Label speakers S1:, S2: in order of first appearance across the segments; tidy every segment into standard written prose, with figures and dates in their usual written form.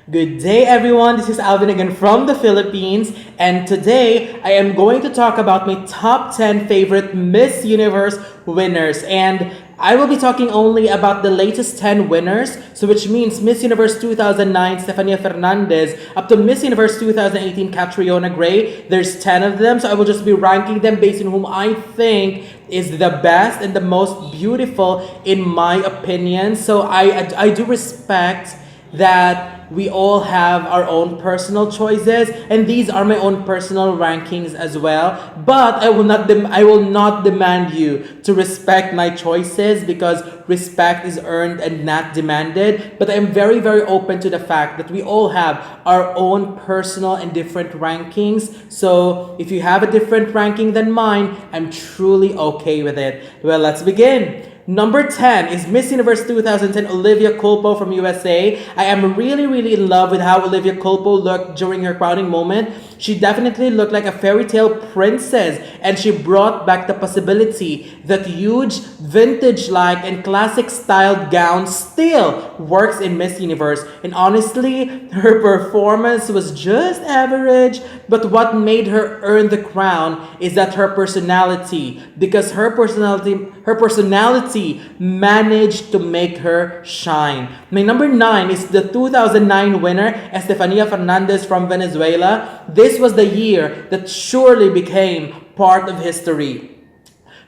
S1: Good day, everyone. This is Alvin again from the Philippines, and today I am going to talk about my top 10 favorite Miss Universe winners. And I will be talking only about the latest 10 winners, so which means Miss Universe 2009 Stefania Fernandez up to Miss Universe 2018 Catriona Gray. There's 10 of them, so I will just be ranking them based on whom I think is the best and the most beautiful in my opinion. So I do respect that we all have our own personal choices, and these are my own personal rankings as well, but I will not demand you to respect my choices, because respect is earned and not demanded. But I am very open to the fact that we all have our own personal and different rankings. So if you have a different ranking than mine, I'm truly okay with it. Well, let's begin. Number 10 is Miss Universe 2010 Olivia Culpo from USA. I am really in love with how Olivia Culpo looked during her crowning moment. She definitely looked like a fairy tale princess, and she brought back the possibility that huge vintage-like and classic-styled gown still works in Miss Universe. And honestly, her performance was just average, but what made her earn the crown is that her personality, because her personality managed to make her shine. My number 9 is the 2009 winner, Stefania Fernandez from Venezuela. This was the year that surely became part of history.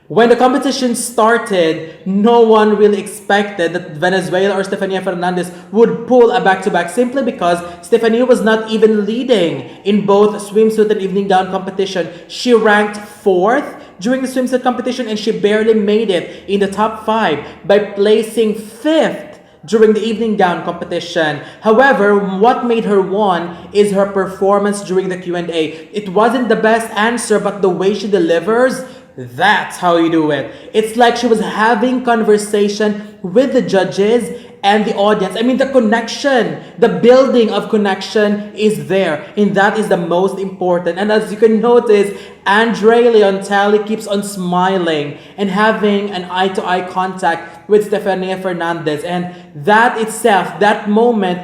S1: When the competition started, no one really expected that Venezuela or Stefania Fernandez would pull a back-to-back, simply because Stefania was not even leading in both swimsuit and evening gown competition. She ranked 4th during the swimsuit competition, and she barely made it in the top 5 by placing 5th during the evening gown competition. However, what made her won is her performance during the Q&A. It wasn't the best answer, but the way she delivers, that's how you do it. It's like she was having conversation with the judges and the audience. I mean, the connection, the building of connection is there, and that is the most important. And as you can notice, Andre Leontali keeps on smiling and having an eye-to-eye contact with Stefania Fernandez, and that itself, that moment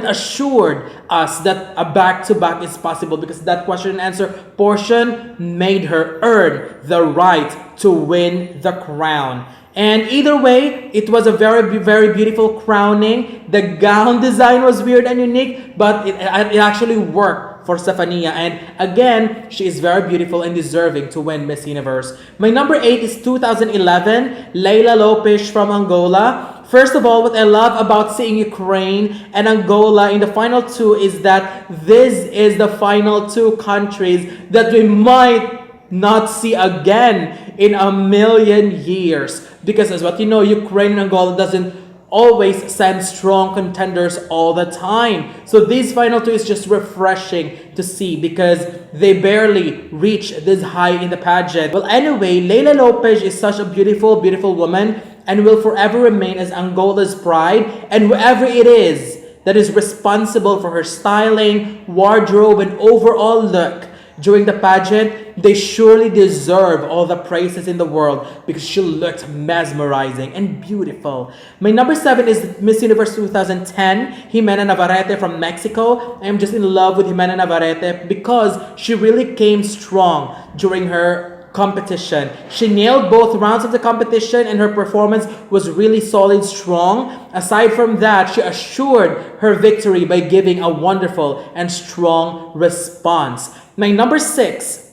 S1: assured us that a back-to-back is possible, because that question and answer portion made her earn the right to win the crown. And either way, it was a very beautiful crowning. The gown design was weird and unique, but it actually worked for Stefania. And again, she is very beautiful and deserving to win Miss Universe. My number 8 is 2011, Leila Lopes from Angola. First of all, what I love about seeing Ukraine and Angola in the final 2 is that this is the final 2 countries that we might not see again in a million years. Because as what you know, Ukraine and Angola doesn't always send strong contenders all the time. So these final 2 is just refreshing to see, because they barely reach this high in the pageant. Well, anyway, Leila Lopes is such a beautiful woman, and will forever remain as Angola's pride. And whoever it is that is responsible for her styling, wardrobe, and overall look during the pageant, they surely deserve all the praises in the world, because she looked mesmerizing and beautiful. My number 7 is Miss Universe 2010, Ximena Navarrete from Mexico. I am just in love with Ximena Navarrete because she really came strong during her competition. She nailed both rounds of the competition, and her performance was really solid, strong. Aside from that, she assured her victory by giving a wonderful and strong response. My number 6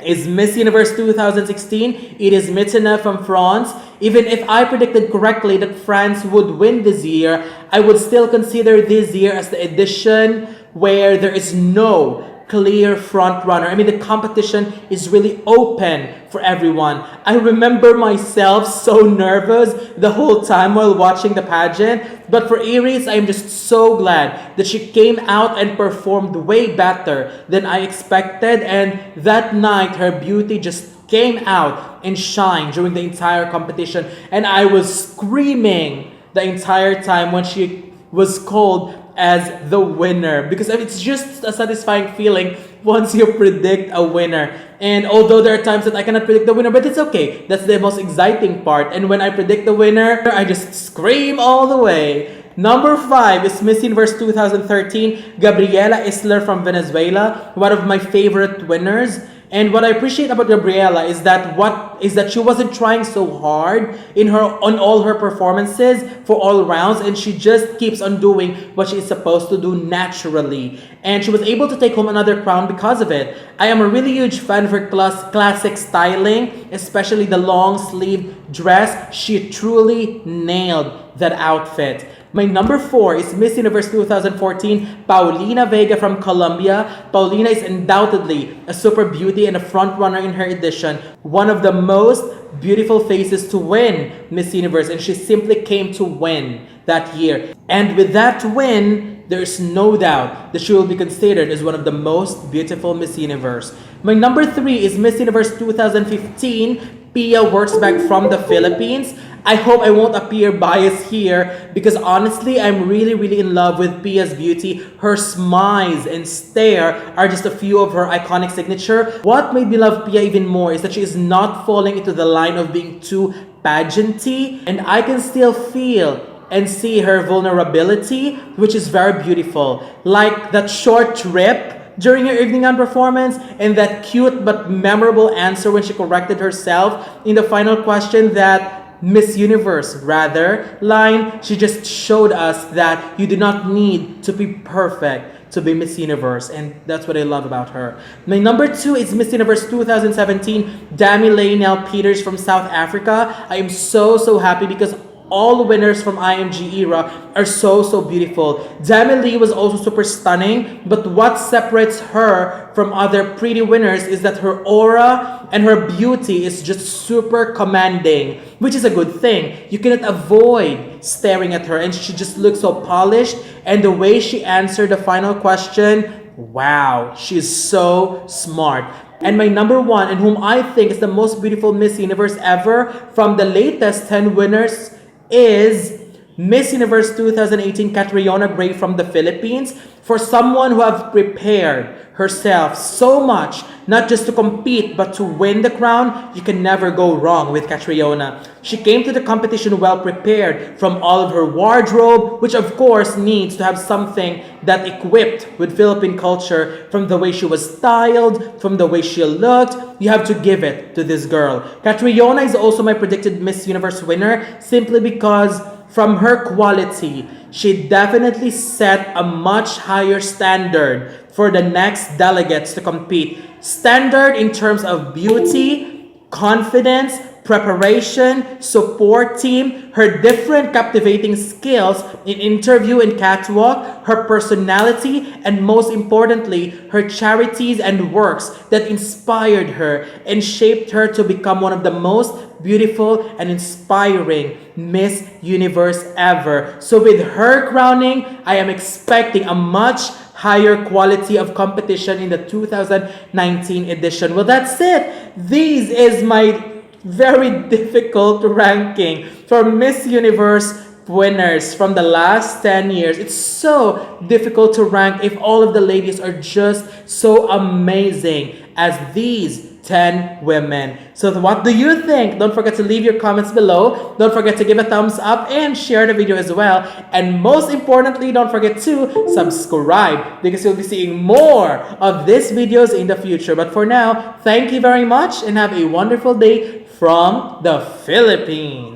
S1: is Miss Universe 2016. It is Mittenaere from France. Even if I predicted correctly that France would win this year, I would still consider this year as the edition where there is no clear front runner. I mean, the competition is really open for everyone. I remember myself so nervous the whole time while watching the pageant, but for Iris, I am just so glad that she came out and performed way better than I expected, and that night her beauty just came out and shined during the entire competition, and I was screaming the entire time when she was called as the winner, because it's just a satisfying feeling once you predict a winner. And although there are times that I cannot predict the winner, but it's okay. That's the most exciting part. And when I predict the winner, I just scream all the way. Number 5 is Miss Universe 2013, Gabriela from Venezuela, one of my favorite winners. And what I appreciate about Gabriela is that she wasn't trying so hard on all her performances for all rounds, and she just keeps on doing what she is supposed to do naturally. And she was able to take home another crown because of it. I am a really huge fan of her classic styling, especially the long sleeve dress. She truly nailed that outfit. My number 4 is Miss Universe 2014, Paulina Vega from Colombia. Paulina is undoubtedly a super beauty and a front runner in her edition. One of the most beautiful faces to win Miss Universe, and she simply came to win that year. And with that win, there's no doubt that she will be considered as one of the most beautiful Miss Universe. My number 3 is Miss Universe 2015, Pia Wurtzbach from the Philippines. I hope I won't appear biased here because honestly, I'm really in love with Pia's beauty. Her smiles and stare are just a few of her iconic signature. What made me love Pia even more is that she is not falling into the line of being too pageanty, and I can still feel and see her vulnerability, which is very beautiful. Like that short trip during her evening gown performance, and that cute but memorable answer when she corrected herself in the final question, that Miss Universe line. She just showed us that you do not need to be perfect to be Miss Universe, and that's what I love about her. My number 2 is Miss Universe 2017, Demi Leigh Peters from South Africa. I am so happy because all winners from IMG era are so beautiful. Demi Leigh was also super stunning, but what separates her from other pretty winners is that her aura and her beauty is just super commanding, which is a good thing. You cannot avoid staring at her, and she just looks so polished, and the way she answered the final question, wow, she is so smart. And my number 1, and whom I think is the most beautiful Miss Universe ever from the latest 10 winners, is Miss Universe 2018, Catriona from the Philippines. For someone who have prepared herself so much, not just to compete but to win the crown, you can never go wrong with Catriona. She came to the competition well prepared from all of her wardrobe, which of course needs to have something that equipped with Philippine culture, from the way she was styled, from the way she looked. You have to give it to this girl. Catriona is also my predicted Miss Universe winner, simply because from her quality, she definitely set a much higher standard for the next delegates to compete. Standard in terms of beauty, confidence, preparation, support team, her different captivating skills in interview and catwalk, her personality, and most importantly, her charities and works that inspired her and shaped her to become one of the most beautiful and inspiring Miss Universe ever. So with her crowning, I am expecting a much higher quality of competition in the 2019 edition. Well, that's it. This is my very difficult ranking for Miss Universe winners from the last 10 years. It's so difficult to rank if all of the ladies are just so amazing as these 10 women. So what do you think? Don't forget to leave your comments below. Don't forget to give a thumbs up and share the video as well. And most importantly, don't forget to subscribe because you'll be seeing more of these videos in the future. But for now, thank you very much and have a wonderful day from the Philippines.